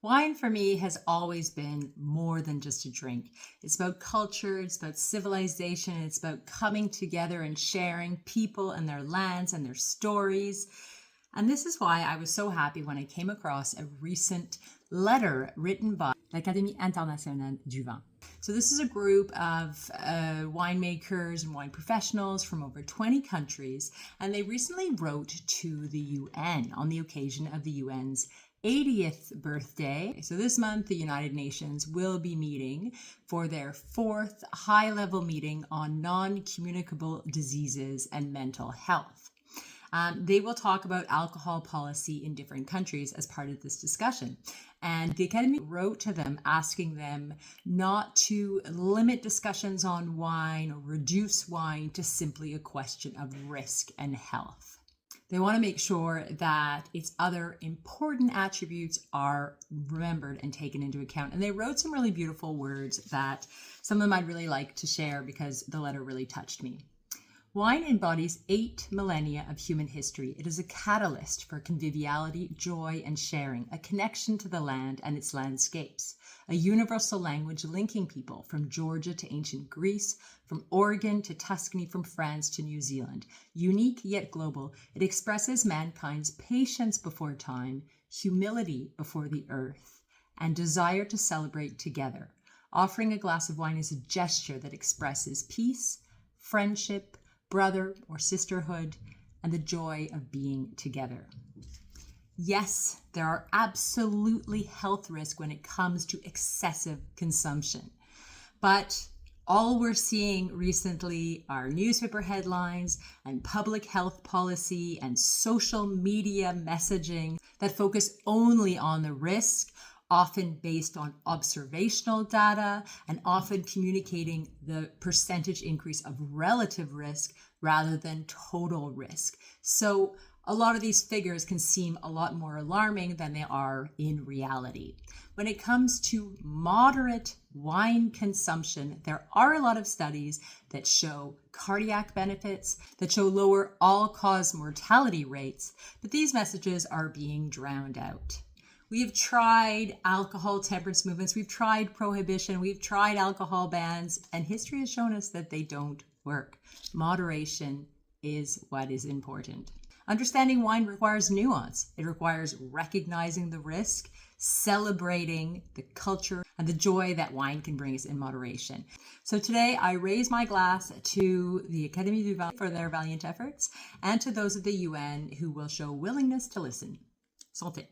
Wine for me has always been more than just a drink. It's about culture, it's about civilization, it's about coming together and sharing people and their lands and their stories. And this is why I was so happy when I came across a recent letter written by l'Académie Internationale du Vin. So this is a group of winemakers and wine professionals from over 20 countries, and they recently wrote to the UN on the occasion of the UN's 80th birthday. So this month, the United Nations will be meeting for their fourth high-level meeting on non-communicable diseases and mental health. They will talk about alcohol policy in different countries as part of this discussion. And the Academy wrote to them asking them not to limit discussions on wine or reduce wine to simply a question of risk and health. They want to make sure that its other important attributes are remembered and taken into account. And they wrote some really beautiful words that some of them I'd really like to share because the letter really touched me. Wine embodies 8 millennia of human history. It is a catalyst for conviviality, joy, and sharing, a connection to the land and its landscapes, a universal language linking people from Georgia to ancient Greece, from Oregon to Tuscany, from France to New Zealand. Unique yet global, it expresses mankind's patience before time, humility before the earth, and desire to celebrate together. Offering a glass of wine is a gesture that expresses peace, friendship, brother or sisterhood, and the joy of being together. Yes, there are absolutely health risks when it comes to excessive consumption, but all we're seeing recently are newspaper headlines and public health policy and social media messaging that focus only on the risk, often based on observational data and often communicating the percentage increase of relative risk rather than total risk. So a lot of these figures can seem a lot more alarming than they are in reality. When it comes to moderate wine consumption, there are a lot of studies that show cardiac benefits, that show lower all-cause mortality rates, but these messages are being drowned out. We have tried alcohol temperance movements, we've tried prohibition, we've tried alcohol bans, and history has shown us that they don't work. Moderation is what is important. Understanding wine requires nuance. It requires recognizing the risk, celebrating the culture, and the joy that wine can bring us in moderation. So today I raise my glass to the Académie du Vin for their valiant efforts and to those of the UN who will show willingness to listen. Santé.